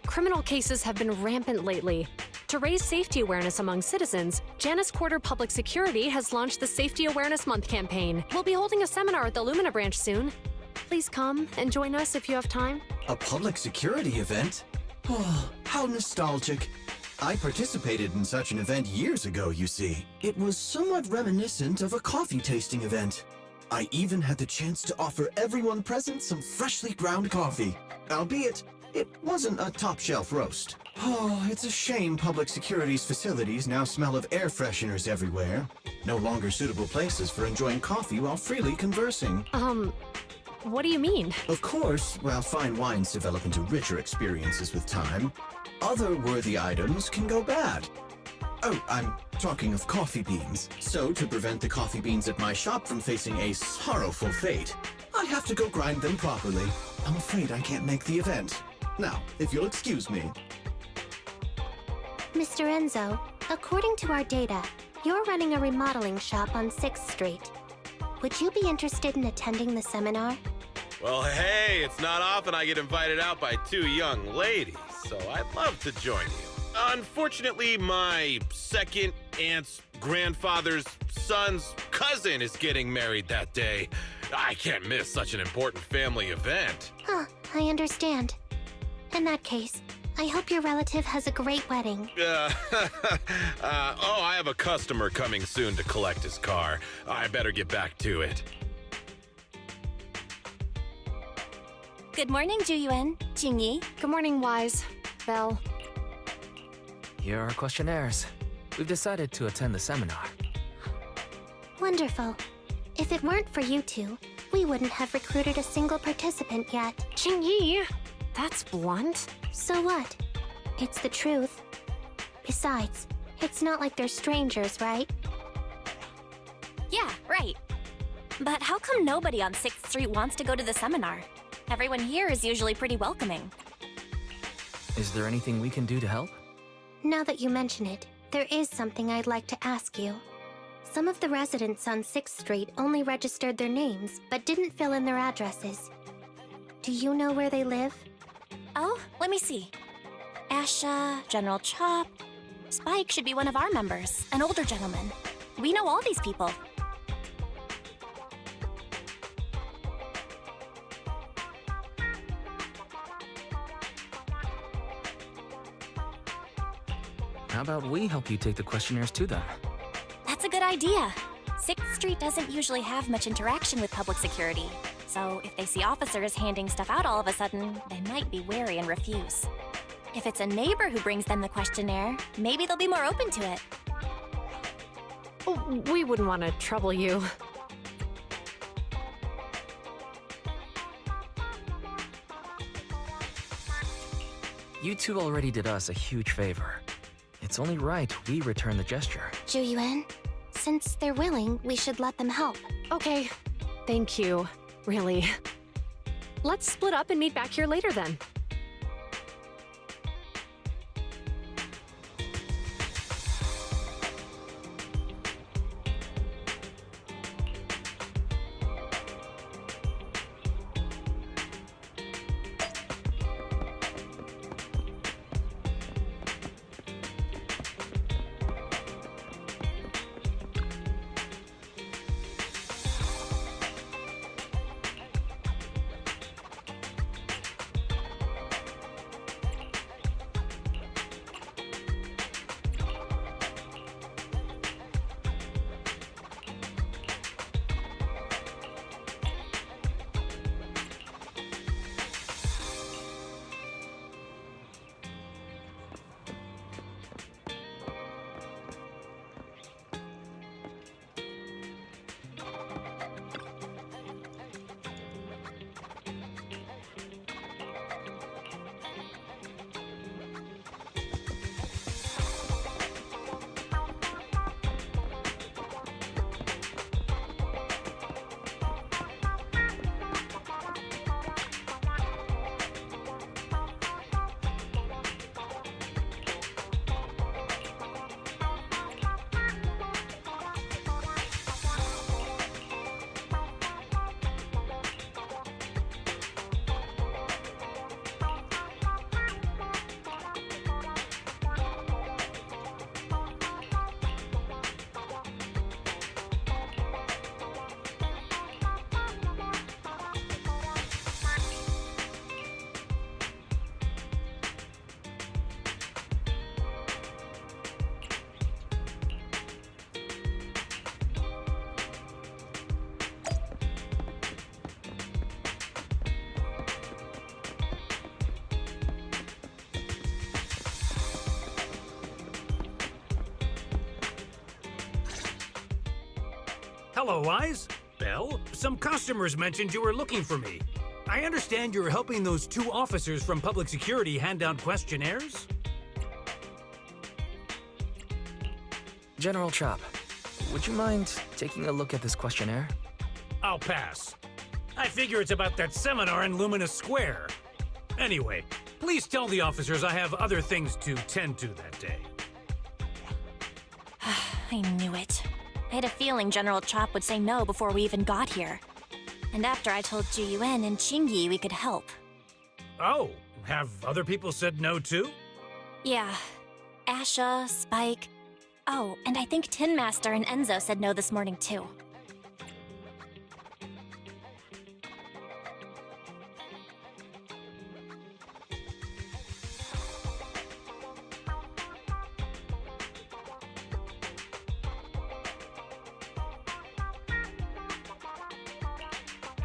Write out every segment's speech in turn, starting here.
Criminal cases have been rampant lately. To raise safety awareness among citizens, Janus Quarter Public Security has launched the Safety Awareness Month campaign. We'll be holding a seminar at the Lumina branch soon. Please come and join us if you have time. A public security event? Oh, how nostalgic. I participated in such an event years ago, you see. It was somewhat reminiscent of a coffee tasting event. I even had the chance to offer everyone present some freshly ground coffee, albeit it wasn't a top-shelf roast. Oh, it's a shame public security's facilities now smell of air fresheners everywhere. No longer suitable places for enjoying coffee while freely conversing. What do you mean? Of course, while fine wines develop into richer experiences with time, other worthy items can go bad. Oh, I'm talking of coffee beans. So, to prevent the coffee beans at my shop from facing a sorrowful fate, I have to go grind them properly. I'm afraid I can't make the event. Now, if you'll excuse me. Mr. Enzo, according to our data, you're running a remodeling shop on 6th Street. Would you be interested in attending the seminar? Well, hey, it's not often I get invited out by two young ladies, so I'd love to join you. Unfortunately, my second aunt's grandfather's son's cousin is getting married that day. I can't miss such an important family event. Huh, I understand. In that case, I hope your relative has a great wedding. I have a customer coming soon to collect his car. I better get back to it. Good morning, Juyuan, Jingyi. Good morning, Wise. Belle. Here are our questionnaires. We've decided to attend the seminar. Wonderful. If it weren't for you two, we wouldn't have recruited a single participant yet. Jingyi! That's blunt. So what? It's the truth. Besides, it's not like they're strangers, right? Yeah, right. But how come nobody on 6th Street wants to go to the seminar? Everyone here is usually pretty welcoming. Is there anything we can do to help? Now that you mention it, there is something I'd like to ask you. Some of the residents on 6th Street only registered their names, but didn't fill in their addresses. Do you know where they live? Oh, let me see. Asha, General Chop. Spike should be one of our members, an older gentleman. We know all these people. How about we help you take the questionnaires to them? That's a good idea. 6th Street doesn't usually have much interaction with public security, so if they see officers handing stuff out all of a sudden, they might be wary and refuse. If it's a neighbor who brings them the questionnaire, maybe they'll be more open to it. Oh, we wouldn't want to trouble you. You two already did us a huge favor. It's only right we return the gesture. Juyuan, since they're willing, we should let them help. Okay. Thank you. Really. Let's split up and meet back here later then. Hello, Wise. Belle, some customers mentioned you were looking for me. I understand you're helping those 2 officers from public security hand out questionnaires? General Chop, would you mind taking a look at this questionnaire? I'll pass. I figure it's about that seminar in Luminous Square. Anyway, please tell the officers I have other things to tend to that day. I knew it. I had a feeling General Chop would say no before we even got here. And after I told Ju Yuen and Qingyi we could help. Oh, have other people said no too? Yeah. Asha, Spike. Oh, and I think Tin Master and Enzo said no this morning too.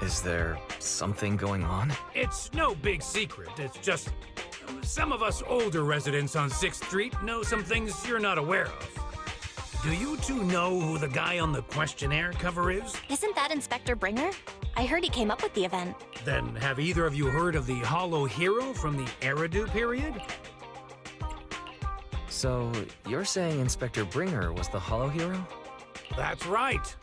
Is there something going on? It's no big secret. It's just some of us older residents on 6th Street know some things you're not aware of. Do you two know who the guy on the questionnaire cover is? Isn't that Inspector Bringer? I heard he came up with the event. Then have either of you heard of the Hollow Hero from the Eridu period? So, you're saying Inspector Bringer was the Hollow Hero? That's right.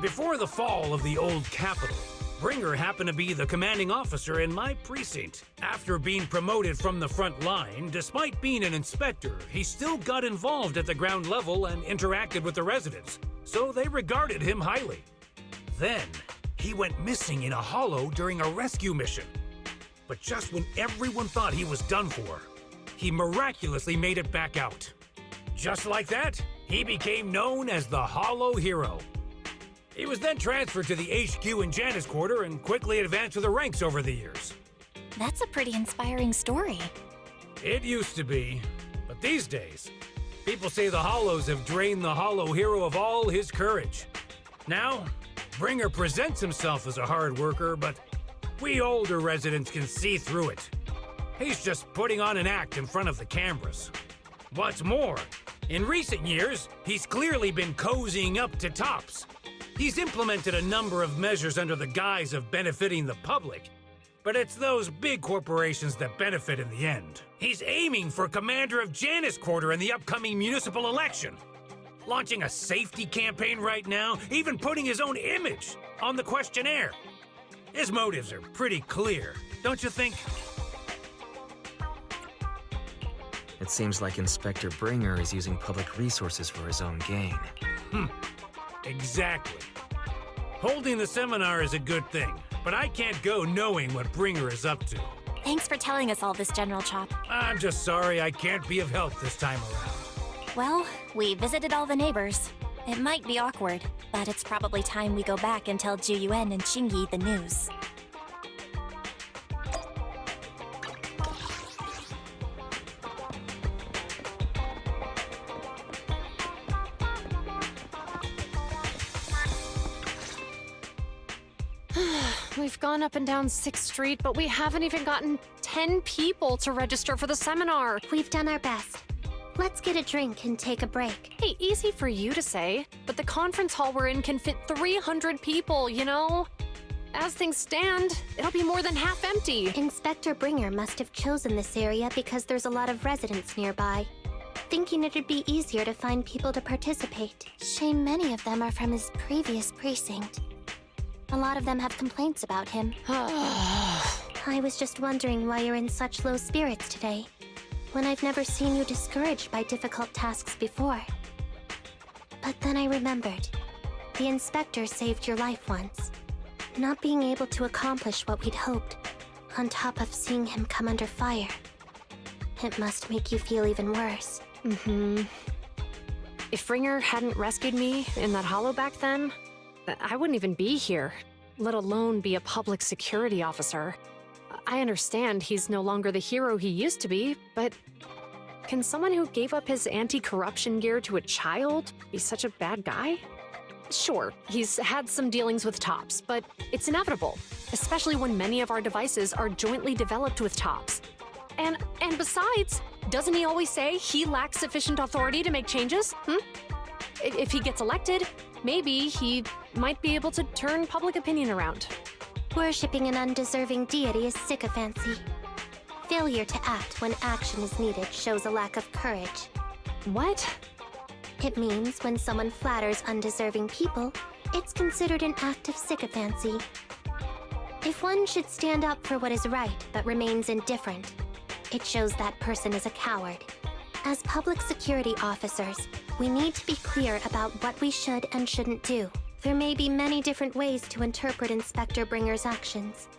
Before the fall of the old capital, Bringer happened to be the commanding officer in my precinct. After being promoted from the front line, despite being an inspector, he still got involved at the ground level and interacted with the residents, so they regarded him highly. Then, he went missing in a hollow during a rescue mission. But just when everyone thought he was done for, he miraculously made it back out. Just like that, he became known as the Hollow Hero. He was then transferred to the HQ in Janus Quarter and quickly advanced to the ranks over the years. That's a pretty inspiring story. It used to be, but these days, people say the Hollows have drained the Hollow Hero of all his courage. Now, Bringer presents himself as a hard worker, but we older residents can see through it. He's just putting on an act in front of the cameras. What's more, in recent years, he's clearly been cozying up to tops. He's implemented a number of measures under the guise of benefiting the public, but it's those big corporations that benefit in the end. He's aiming for commander of Janus Quarter in the upcoming municipal election, launching a safety campaign right now, even putting his own image on the questionnaire. His motives are pretty clear, don't you think? It seems like Inspector Bringer is using public resources for his own gain. Exactly. Holding the seminar is a good thing, but I can't go knowing what Bringer is up to. Thanks for telling us all this, General Chop. I'm just sorry I can't be of help this time around. Well, we visited all the neighbors. It might be awkward, but it's probably time we go back and tell Ju Yuen and Qingyi the news. We've gone up and down 6th Street, but we haven't even gotten 10 people to register for the seminar. We've done our best. Let's get a drink and take a break. Hey, easy for you to say, but the conference hall we're in can fit 300 people, you know? As things stand, it'll be more than half empty. Inspector Bringer must have chosen this area because there's a lot of residents nearby, thinking it'd be easier to find people to participate. Shame many of them are from his previous precinct. A lot of them have complaints about him. I was just wondering why you're in such low spirits today, when I've never seen you discouraged by difficult tasks before. But then I remembered. The inspector saved your life once. Not being able to accomplish what we'd hoped, on top of seeing him come under fire. It must make you feel even worse. If Bringer hadn't rescued me in that hollow back then, I wouldn't even be here, let alone be a public security officer. I understand he's no longer the hero he used to be, but can someone who gave up his anti-corruption gear to a child be such a bad guy? Sure, he's had some dealings with Tops, but it's inevitable, especially when many of our devices are jointly developed with Tops. And besides, doesn't he always say he lacks sufficient authority to make changes? If he gets elected, Maybe he might be able to turn public opinion around. Worshipping an undeserving deity is sycophancy. Failure to act when action is needed shows a lack of courage. What? It means when someone flatters undeserving people, it's considered an act of sycophancy. If one should stand up for what is right but remains indifferent, it shows that person is a coward. As public security officers, we need to be clear about what we should and shouldn't do. There may be many different ways to interpret Inspector Bringer's actions,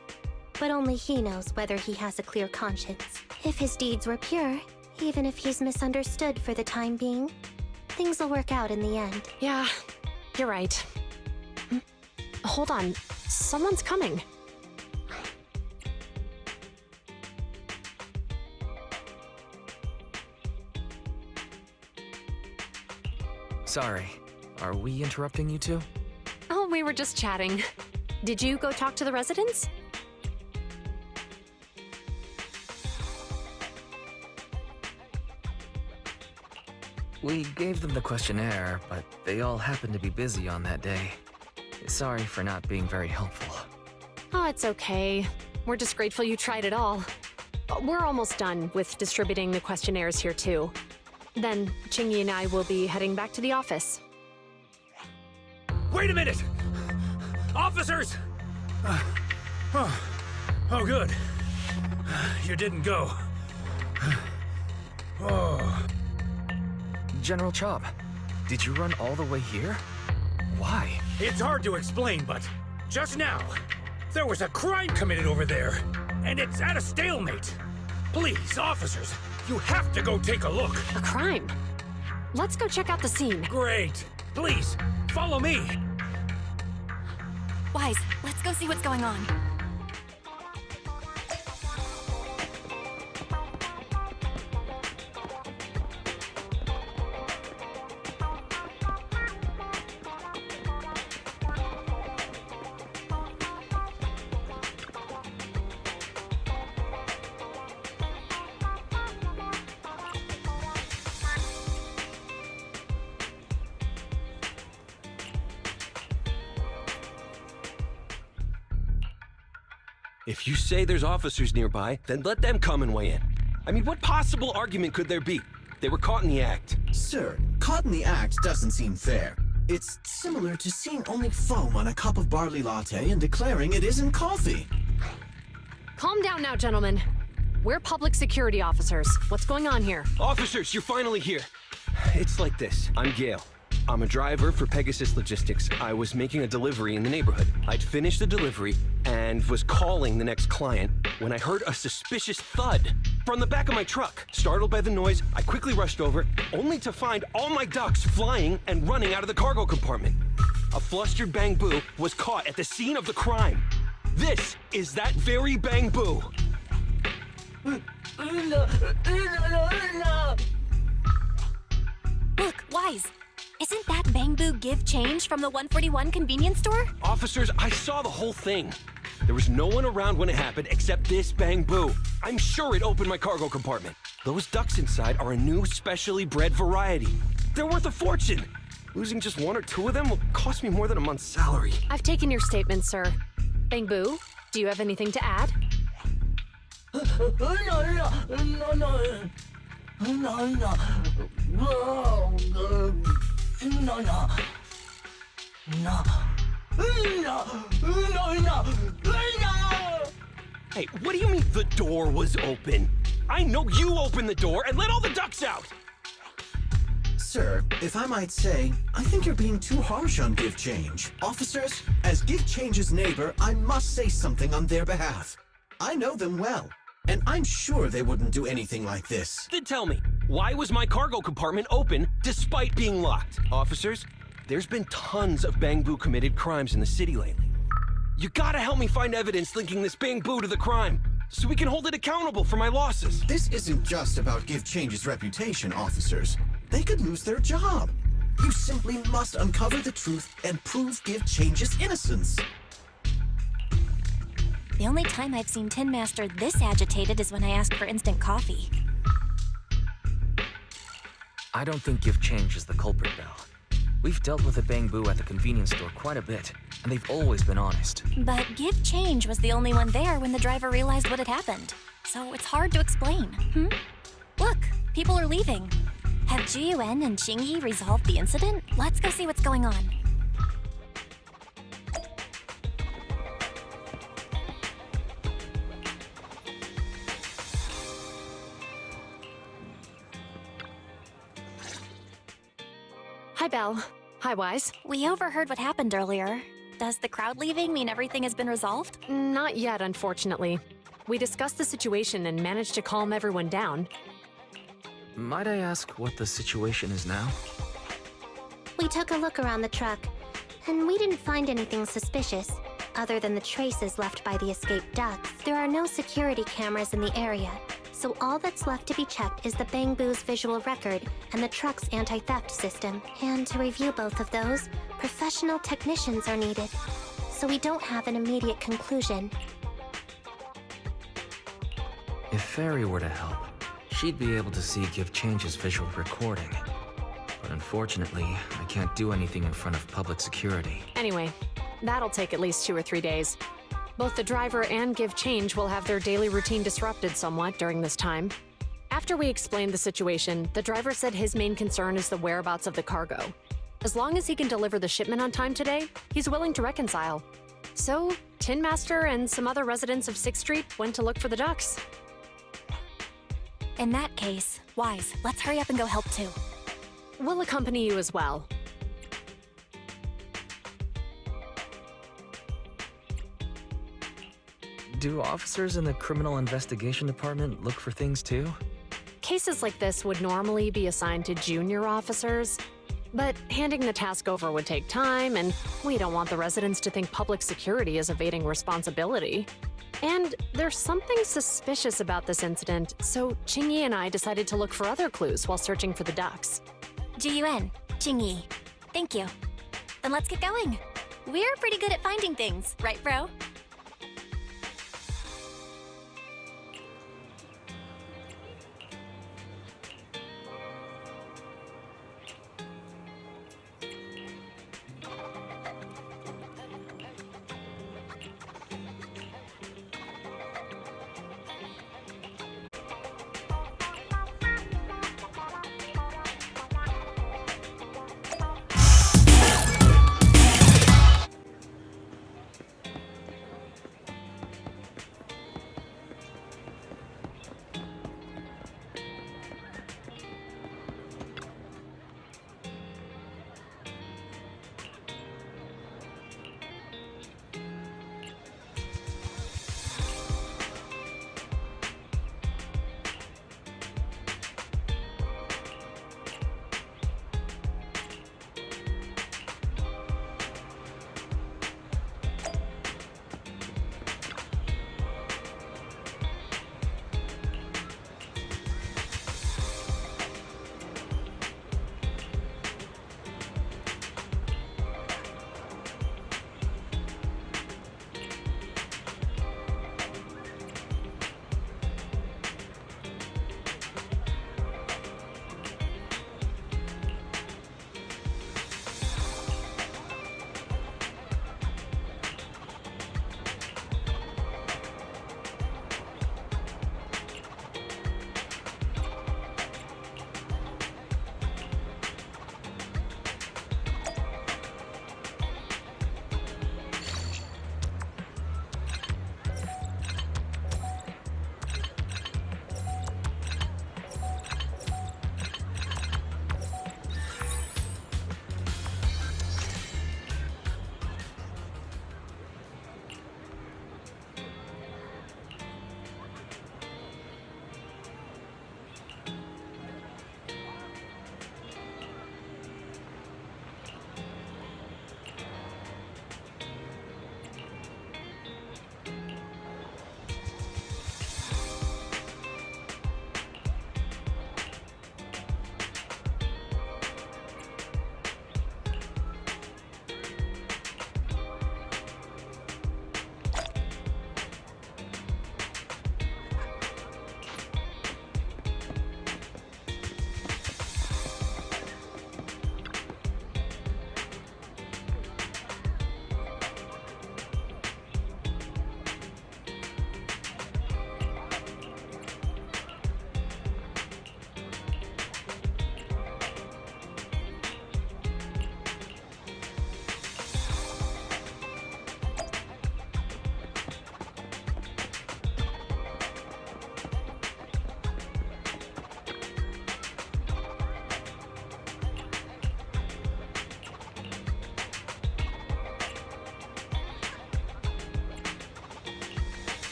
but only he knows whether he has a clear conscience. If his deeds were pure, even if he's misunderstood for the time being, things will work out in the end. Yeah, you're right. Hold on, someone's coming. Sorry, are we interrupting you two? Oh, we were just chatting. Did you go talk to the residents? We gave them the questionnaire, but they all happened to be busy on that day. Sorry for not being very helpful. Oh, it's okay. We're just grateful you tried it all. We're almost done with distributing the questionnaires here, too. Then, Chingy and I will be heading back to the office. Wait a minute! Officers! Oh, good. You didn't go. Oh. General Chop, did you run all the way here? Why? It's hard to explain, but just now, there was a crime committed over there, and it's at a stalemate. Please, officers, you have to go take a look. A crime? Let's go check out the scene. Great. Please, follow me. Wise, let's go see what's going on. If you say there's officers nearby, then let them come and weigh in. I mean, what possible argument could there be? They were caught in the act. Sir, caught in the act doesn't seem fair. It's similar to seeing only foam on a cup of barley latte and declaring it isn't coffee. Calm down now, gentlemen. We're public security officers. What's going on here? Officers, you're finally here. It's like this. I'm Gale. I'm a driver for Pegasus Logistics. I was making a delivery in the neighborhood. I'd finished the delivery and was calling the next client when I heard a suspicious thud from the back of my truck. Startled by the noise, I quickly rushed over, only to find all my ducks flying and running out of the cargo compartment. A flustered Bang Boo was caught at the scene of the crime. This is that very Bang Boo. Look, Wise. Isn't that Bang Boo Give Change from the 141 convenience store? Officers, I saw the whole thing. There was no one around when it happened except this Bang Boo. I'm sure it opened my cargo compartment. Those ducks inside are a new specially bred variety. They're worth a fortune. Losing just one or two of them will cost me more than a month's salary. I've taken your statement, sir. Bang Boo, do you have anything to add? Hey, what do you mean the door was open? I know you opened the door and let all the ducks out! Sir, if I might say, I think you're being too harsh on Give Change. Officers, as Give Change's neighbor, I must say something on their behalf. I know them well, and I'm sure they wouldn't do anything like this. Then tell me, why was my cargo compartment open despite being locked? Officers, there's been tons of Bang Boo committed crimes in the city lately. You gotta help me find evidence linking this Bang Boo to the crime, so we can hold it accountable for my losses. This isn't just about Give Change's reputation, officers. They could lose their job. You simply must uncover the truth and prove Give Change's innocence. The only time I've seen Tin Master this agitated is when I asked for instant coffee. I don't think Give Change is the culprit, Belle. We've dealt with the Bangbu at the convenience store quite a bit, and they've always been honest. But Give Change was the only one there when the driver realized what had happened. So it's hard to explain, Look, people are leaving. Have Jiyuan and Qingyi resolved the incident? Let's go see what's going on. Hi, Belle. Hi, Wise. We overheard what happened earlier. Does the crowd leaving mean everything has been resolved? Not yet, unfortunately. We discussed the situation and managed to calm everyone down. Might I ask what the situation is now? We took a look around the truck, and we didn't find anything suspicious. Other than the traces left by the escaped ducks, there are no security cameras in the area. So all that's left to be checked is the Bangbu's visual record and the truck's anti-theft system. And to review both of those, professional technicians are needed. So we don't have an immediate conclusion. If Fairy were to help, she'd be able to see Give Change's visual recording. But unfortunately, I can't do anything in front of public security. Anyway, that'll take at least 2 or 3 days. Both the driver and Give Change will have their daily routine disrupted somewhat during this time. After we explained the situation, the driver said his main concern is the whereabouts of the cargo. As long as he can deliver the shipment on time today, he's willing to reconcile. So, Tin Master and some other residents of 6th Street went to look for the ducks. In that case, Wise, let's hurry up and go help too. We'll accompany you as well. Do officers in the Criminal Investigation Department look for things too? Cases like this would normally be assigned to junior officers, but handing the task over would take time, and we don't want the residents to think public security is evading responsibility. And there's something suspicious about this incident, so Qingyi and I decided to look for other clues while searching for the ducks. Jiyuan, Qingyi. Thank you. Then let's get going. We're pretty good at finding things, right, bro?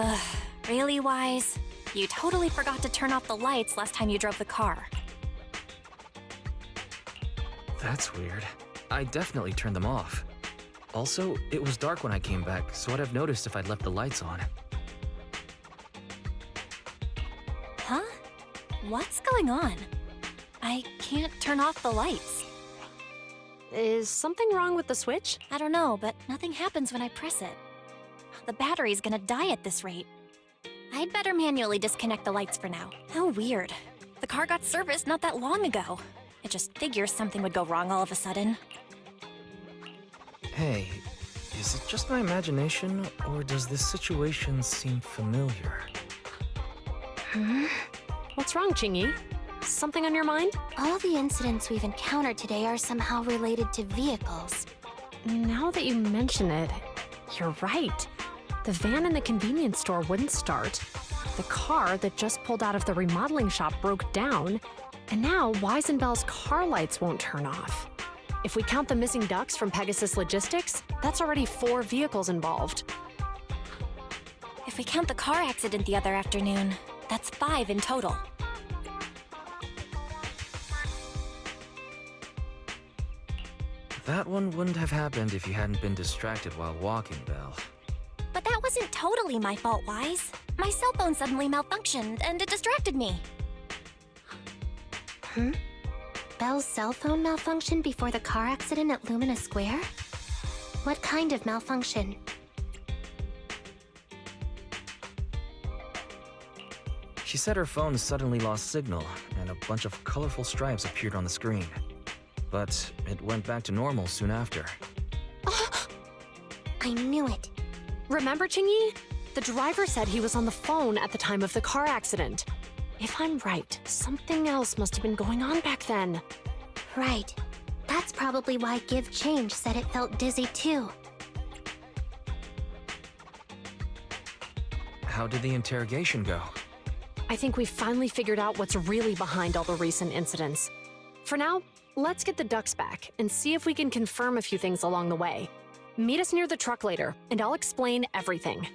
Ugh, really, Wise? You totally forgot to turn off the lights last time you drove the car. That's weird. I definitely turned them off. Also, it was dark when I came back, so I'd have noticed if I'd left the lights on. Huh? What's going on? I can't turn off the lights. Is something wrong with the switch? I don't know, but nothing happens when I press it. The battery's gonna die at this rate. I'd better manually disconnect the lights for now. How weird. The car got serviced not that long ago. I just figured something would go wrong all of a sudden. Hey, is it just my imagination, or does this situation seem familiar? What's wrong, Chingy? Something on your mind? All the incidents we've encountered today are somehow related to vehicles. Now that you mention it, you're right. The van in the convenience store wouldn't start. The car that just pulled out of the remodeling shop broke down. And now Wise and Bell's car lights won't turn off. If we count the missing ducks from Pegasus Logistics, that's already 4 vehicles involved. If we count the car accident the other afternoon, that's 5 in total. That one wouldn't have happened if you hadn't been distracted while walking, Belle. But that wasn't totally my fault, Wise. My cell phone suddenly malfunctioned, and it distracted me. Belle's cell phone malfunctioned before the car accident at Lumina Square? What kind of malfunction? She said her phone suddenly lost signal, and a bunch of colorful stripes appeared on the screen. But it went back to normal soon after. I knew it. Remember, Chingy? The driver said he was on the phone at the time of the car accident. If I'm right, something else must have been going on back then. Right. That's probably why Give Change said it felt dizzy too. How did the interrogation go? I think we finally figured out what's really behind all the recent incidents. For now, let's get the ducks back and see if we can confirm a few things along the way. Meet us near the truck later, and I'll explain everything.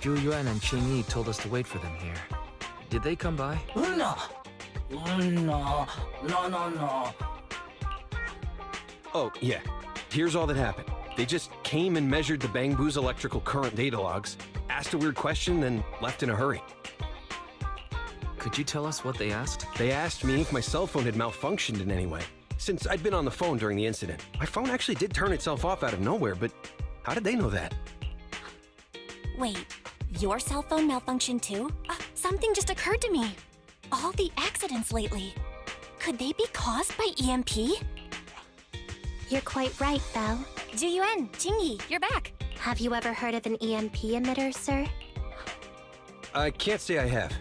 Zhu Yuan and Qing Yi told us to wait for them here. Did they come by? Oh, yeah. Here's all that happened. They just came and measured the Bang Boo's electrical current data logs, asked a weird question, then left in a hurry. Could you tell us what they asked? They asked me if my cell phone had malfunctioned in any way. Since I'd been on the phone during the incident, my phone actually did turn itself off out of nowhere, but how did they know that? Wait, your cell phone malfunctioned too? Something just occurred to me. All the accidents lately, could they be caused by EMP? You're quite right, Belle. Juyuan, Qingyi, you're back. Have you ever heard of an EMP emitter, sir? I can't say I have.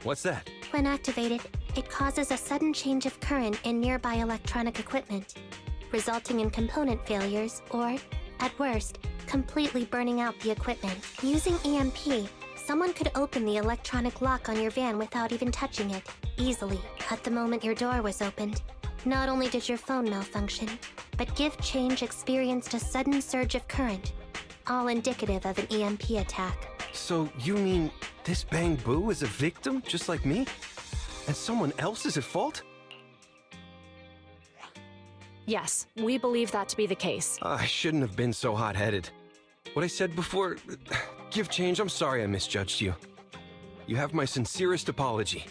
What's that? When activated, it causes a sudden change of current in nearby electronic equipment, resulting in component failures or, at worst, completely burning out the equipment. Using EMP, someone could open the electronic lock on your van without even touching it, easily. At the moment your door was opened, not only did your phone malfunction, but Give Change experienced a sudden surge of current, all indicative of an EMP attack. So you mean this Bang Boo is a victim just like me? And someone else is at fault? Yes, we believe that to be the case. I shouldn't have been so hot-headed. What I said before... Give Change, I'm sorry I misjudged you. You have my sincerest apology.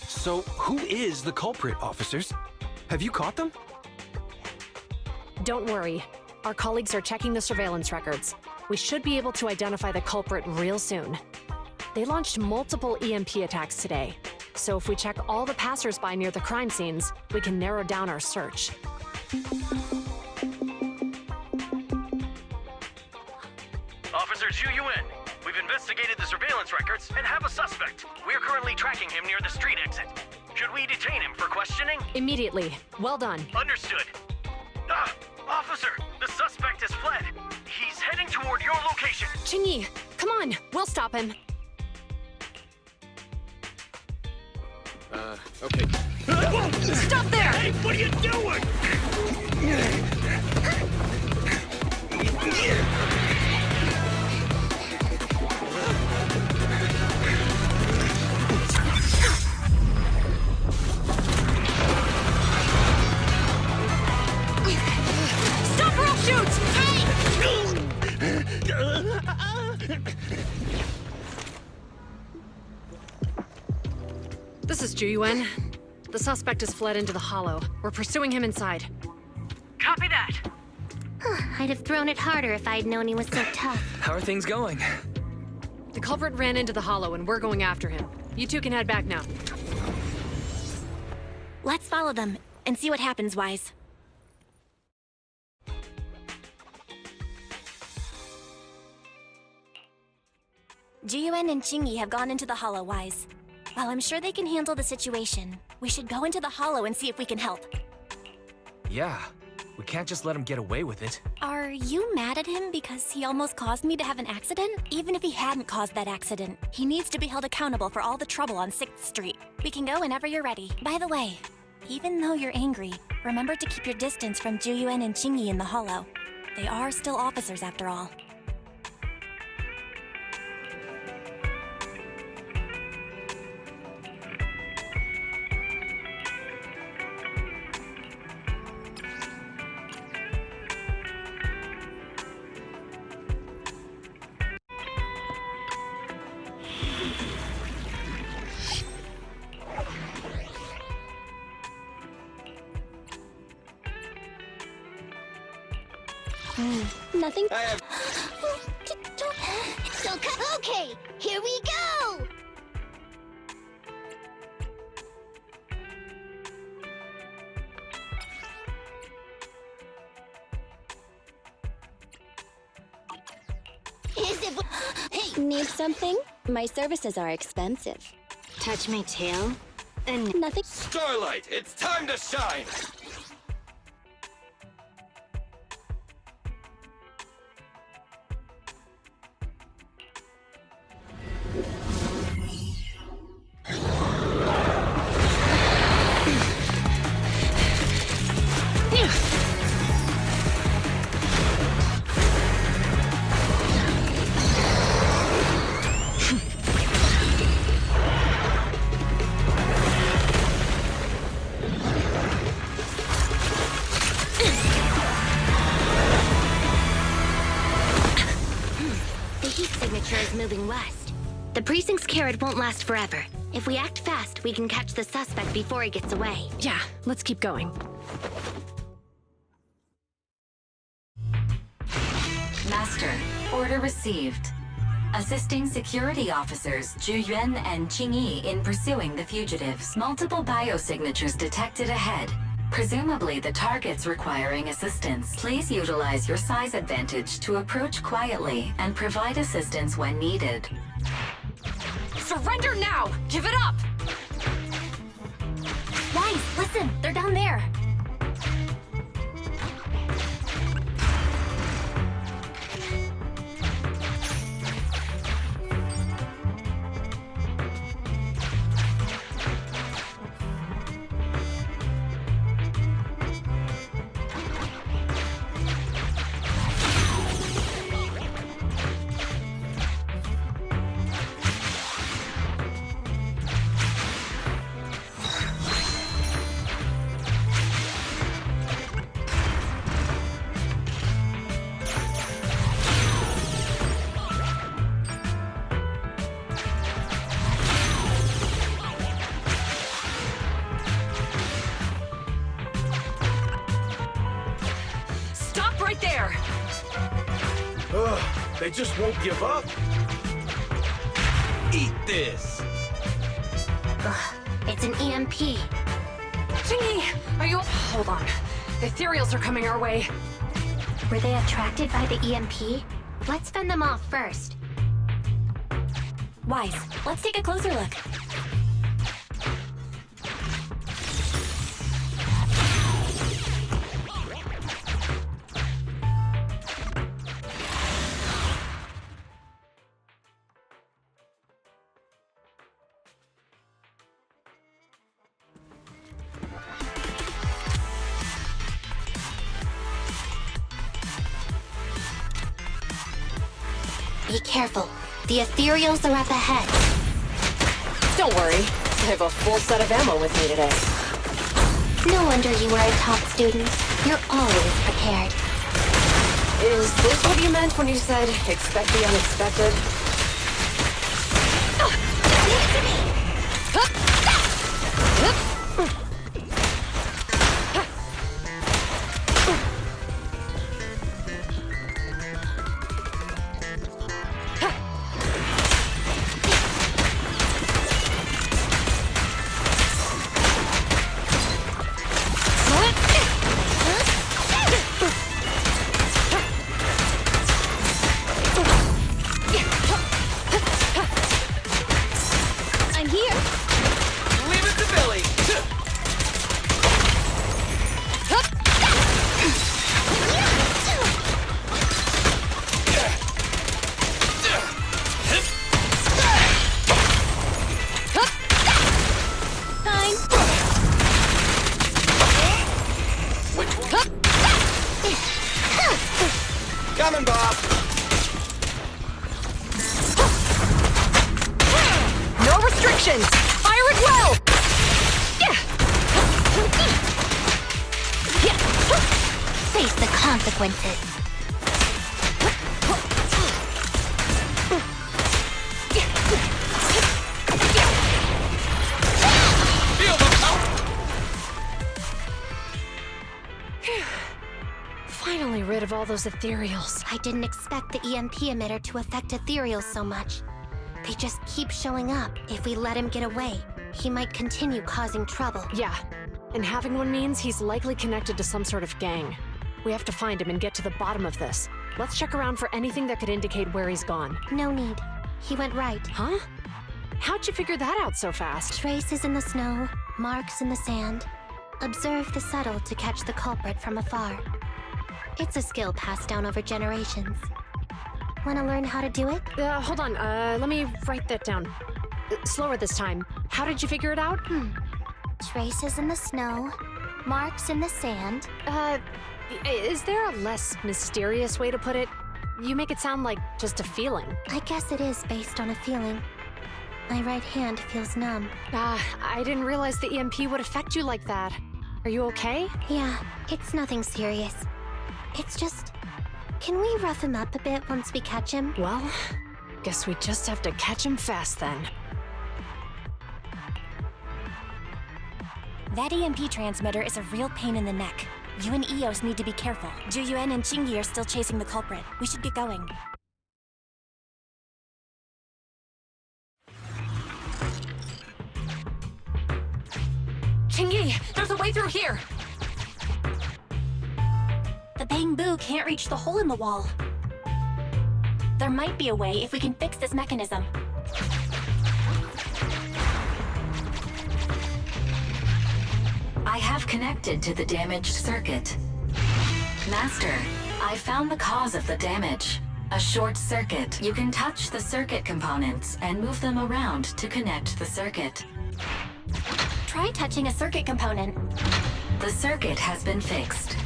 So, who is the culprit, officers? Have you caught them? Don't worry. Our colleagues are checking the surveillance records. We should be able to identify the culprit real soon. They launched multiple EMP attacks today, so if we check all the passers-by near the crime scenes, we can narrow down our search. Officer Zhu Yuan. We've investigated the surveillance records and have a suspect. We're currently tracking him near the street exit. Should we detain him for questioning? Immediately. Well done. Understood. Officer, the suspect has fled. He's heading toward your location. Qingyi, come on. We'll stop him. Okay. Stop there! Hey, what are you doing? Stop or I'll shoot! This is Zhu Yuan. The suspect has fled into the hollow. We're pursuing him inside. Copy that. I'd have thrown it harder if I'd known he was so tough. How are things going? The culprit ran into the hollow and we're going after him. You two can head back now. Let's follow them and see what happens, Wise. Jiyuan and Qingyi have gone into the hollow, Wise. While I'm sure they can handle the situation, we should go into the hollow and see if we can help. Yeah, we can't just let him get away with it. Are you mad at him because he almost caused me to have an accident? Even if he hadn't caused that accident, he needs to be held accountable for all the trouble on 6th Street. We can go whenever you're ready. By the way, even though you're angry, remember to keep your distance from Juyuan and Qingyi in the hollow. They are still officers after all. Nothing. I have... Okay, here we go! Hey, need something? My services are expensive. Touch my tail? And nothing. Starlight, it's time to shine! Moving west. The precinct's carrot won't last forever. If we act fast, we can catch the suspect before he gets away. Yeah, let's keep going. Master, order received. Assisting security officers Zhu Yuan and Qingyi in pursuing the fugitives. Multiple biosignatures detected ahead. Presumably the target's requiring assistance. Please utilize your size advantage to approach quietly and provide assistance when needed. Surrender now! Give it up! Wise, listen, they're down there. There! They just won't give up. Eat this. It's an EMP. Qingyi, are you... Hold on. Ethereals are coming our way. Were they attracted by the EMP? Let's fend them off first. Wise, let's take a closer look. Be careful. The ethereals are up ahead. Don't worry. I have a full set of ammo with me today. No wonder you were a top student. You're always prepared. Is this what you meant when you said, expect the unexpected? Coming, Bob! No restrictions! Fire it well! Face the consequences. Feel the power! Finally rid of all those ethereals. I didn't expect the EMP emitter to affect ethereals so much. They just keep showing up. If we let him get away, he might continue causing trouble. Yeah, and having one means he's likely connected to some sort of gang. We have to find him and get to the bottom of this. Let's check around for anything that could indicate where he's gone. No need. He went right. Huh? How'd you figure that out so fast? Traces in the snow, marks in the sand. Observe the subtle to catch the culprit from afar. It's a skill passed down over generations. Want to learn how to do it? Hold on, let me write that down. Slower this time. How did you figure it out? Traces in the snow, marks in the sand. Is there a less mysterious way to put it? You make it sound like just a feeling. I guess it is based on a feeling. My right hand feels numb. I didn't realize the EMP would affect you like that. Are you okay? Yeah, it's nothing serious. It's just... Can we rough him up a bit once we catch him? Well, guess we just have to catch him fast then. That EMP transmitter is a real pain in the neck. You and Eos need to be careful. Juyuan and Qingyi are still chasing the culprit. We should get going. Qingyi, there's a way through here! The bamboo can't reach the hole in the wall. There might be a way if we can fix this mechanism. I have connected to the damaged circuit. Master, I found the cause of the damage. A short circuit. You can touch the circuit components and move them around to connect the circuit. Try touching a circuit component. The circuit has been fixed.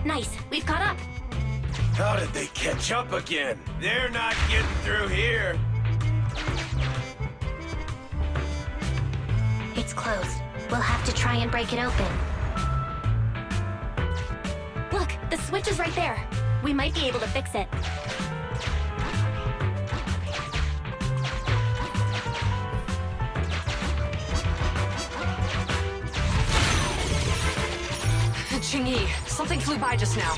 Nice, we've caught up. How did they catch up again? They're not getting through here. It's closed. We'll have to try and break it open. Look, the switch is right there. We might be able to fix it. Qingyi, something flew by just now.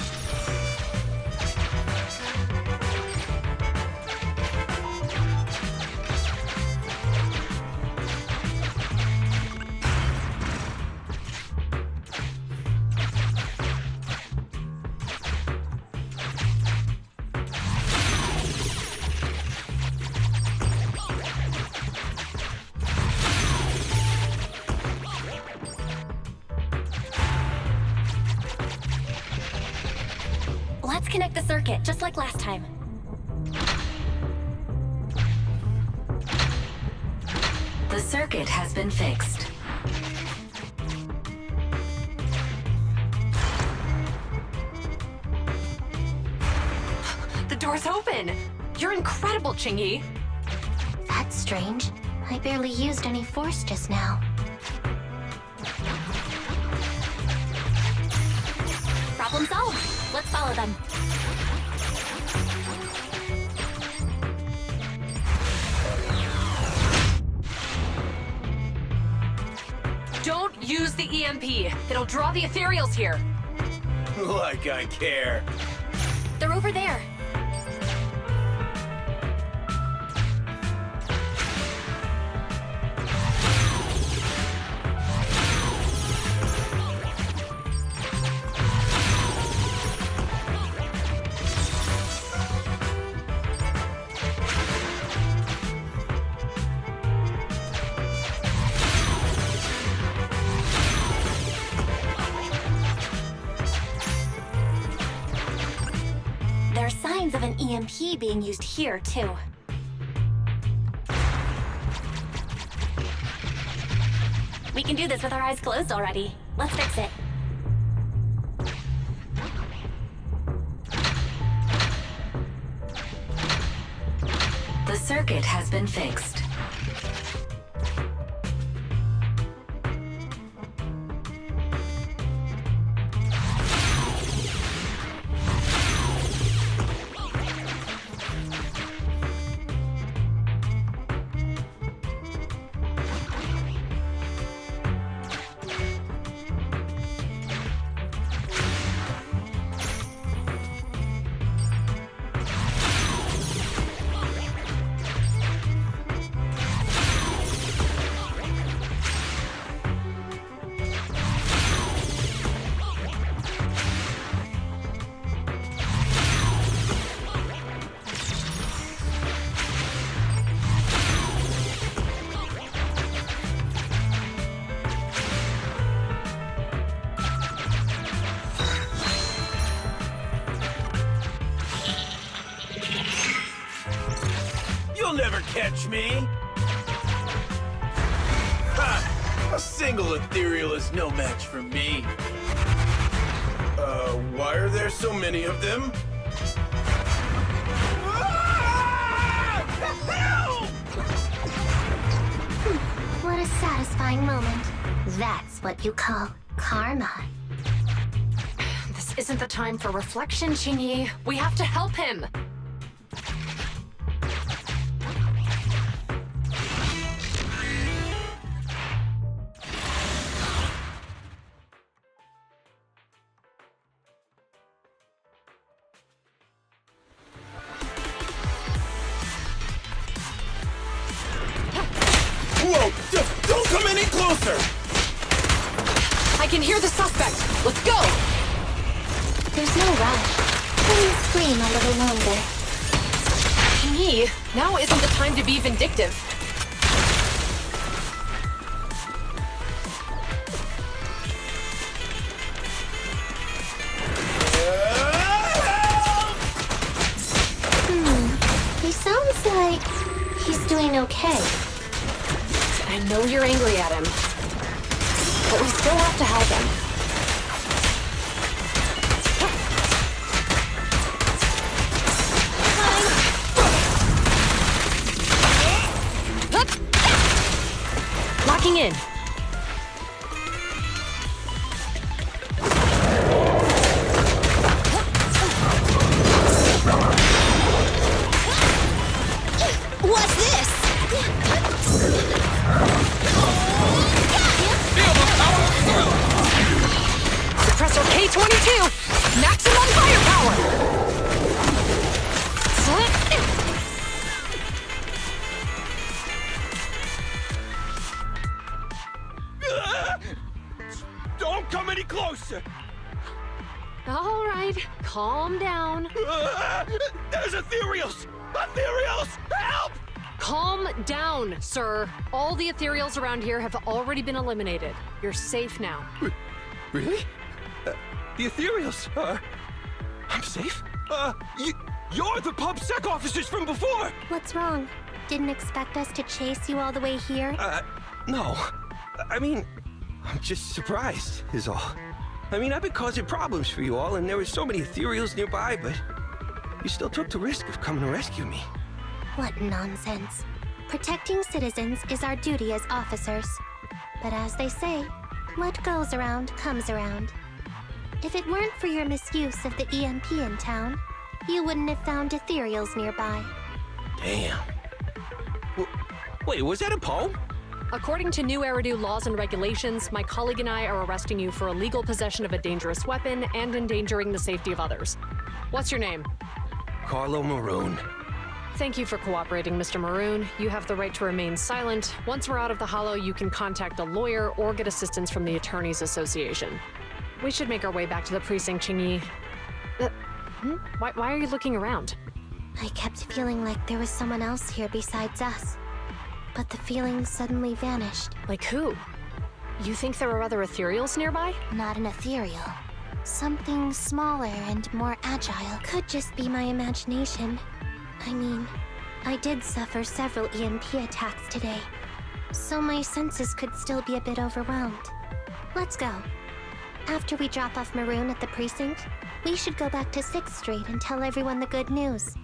disconnect the circuit, just like last time. The circuit has been fixed. The door's open! You're incredible, Ching-Yi. That's strange. I barely used any force just now. Problem solved. Let's follow them. Don't use the EMP. It'll draw the ethereals here. Like I care. They're over there. There are signs of an EMP being used here, too. We can do this with our eyes closed already. Let's fix it. The circuit has been fixed. You'll never catch me! Ha! A single ethereal is no match for me. Why are there so many of them? Help! What a satisfying moment. That's what you call karma. This isn't the time for reflection, Ching-Yi. We have to help him. Whoa! Don't come any closer! I can hear the suspect. Let's go! There's no rush. Please scream a little longer. Ching-Yi, now isn't the time to be vindictive. He sounds like he's doing okay. I know you're angry at him, but we still have to help him. Locking in. What's this? Suppressor K-22! Maximum firepower! Don't come any closer! All right, calm down. There's ethereals! Ethereals! Help! Calm down, sir. All the ethereals around here have already been eliminated. You're safe now. Really? The ethereals are... I'm safe? You're the PubSec officers from before! What's wrong? Didn't expect us to chase you all the way here? No. I mean, I'm just surprised, is all. I mean, I've been causing problems for you all, and there were so many ethereals nearby, but you still took the risk of coming to rescue me. What nonsense. Protecting citizens is our duty as officers. But as they say, what goes around comes around. If it weren't for your misuse of the EMP in town, you wouldn't have found ethereals nearby. Damn. Wait, was that a poem? According to New Eridu laws and regulations, my colleague and I are arresting you for illegal possession of a dangerous weapon and endangering the safety of others. What's your name? Carlo Maroon. Thank you for cooperating, Mr. Maroon. You have the right to remain silent. Once we're out of the Hollow, you can contact a lawyer or get assistance from the Attorneys Association. We should make our way back to the precinct, Qingyi. Why are you looking around? I kept feeling like there was someone else here besides us. But the feeling suddenly vanished. Like who? You think there are other ethereals nearby? Not an ethereal. Something smaller and more agile. Could just be my imagination. I mean, I did suffer several EMP attacks today, so my senses could still be a bit overwhelmed. Let's go. After we drop off Maroon at the precinct, we should go back to 6th Street and tell everyone the good news.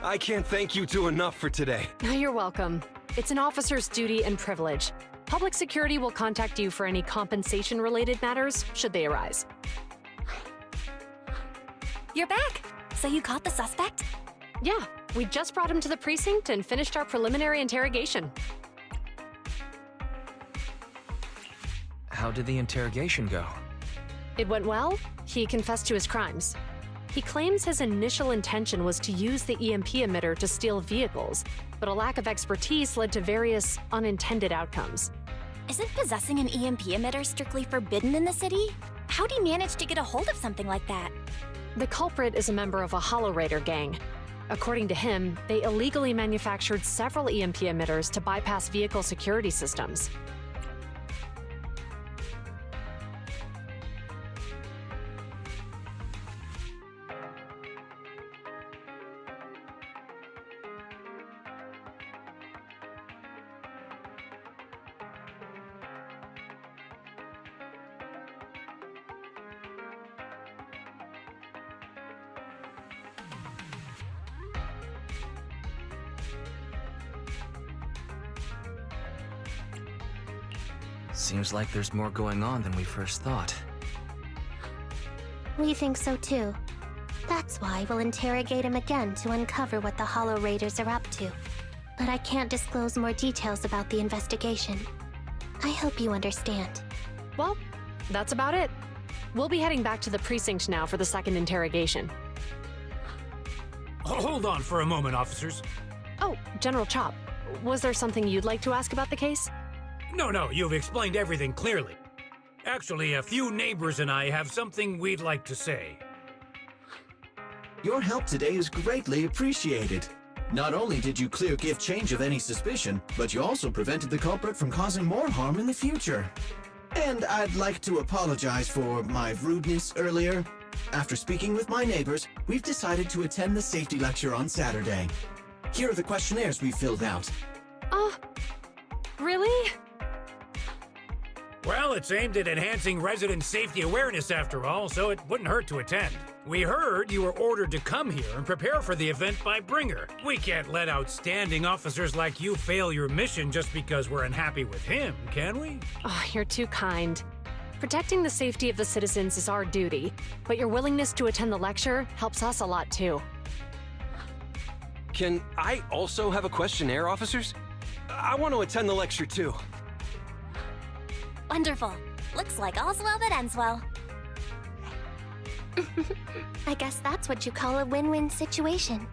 I can't thank you two enough for today. You're welcome. It's an officer's duty and privilege. Public security will contact you for any compensation-related matters, should they arise. You're back! So you caught the suspect? Yeah, we just brought him to the precinct and finished our preliminary interrogation. How did the interrogation go? It went well. He confessed to his crimes. He claims his initial intention was to use the EMP emitter to steal vehicles, but a lack of expertise led to various unintended outcomes. Isn't possessing an EMP emitter strictly forbidden in the city? How'd he manage to get a hold of something like that? The culprit is a member of a Hollow Raider gang. According to him, they illegally manufactured several EMP emitters to bypass vehicle security systems. Seems like there's more going on than we first thought. We think so too. That's why we'll interrogate him again to uncover what the Hollow Raiders are up to. But I can't disclose more details about the investigation. I hope you understand. Well, that's about it. We'll be heading back to the precinct now for the second interrogation. Hold on for a moment, officers. Oh, General Chop, was there something you'd like to ask about the case? No, you've explained everything clearly. Actually, a few neighbors and I have something we'd like to say. Your help today is greatly appreciated. Not only did you clear Give Change of any suspicion, but you also prevented the culprit from causing more harm in the future. And I'd like to apologize for my rudeness earlier. After speaking with my neighbors, we've decided to attend the safety lecture on Saturday. Here are the questionnaires we filled out. Really? Well, it's aimed at enhancing resident safety awareness after all, so it wouldn't hurt to attend. We heard you were ordered to come here and prepare for the event by Bringer. We can't let outstanding officers like you fail your mission just because we're unhappy with him, can we? Oh, you're too kind. Protecting the safety of the citizens is our duty, but your willingness to attend the lecture helps us a lot too. Can I also have a questionnaire, officers? I want to attend the lecture too. Wonderful. Looks like all's well that ends well. I guess that's what you call a win-win situation.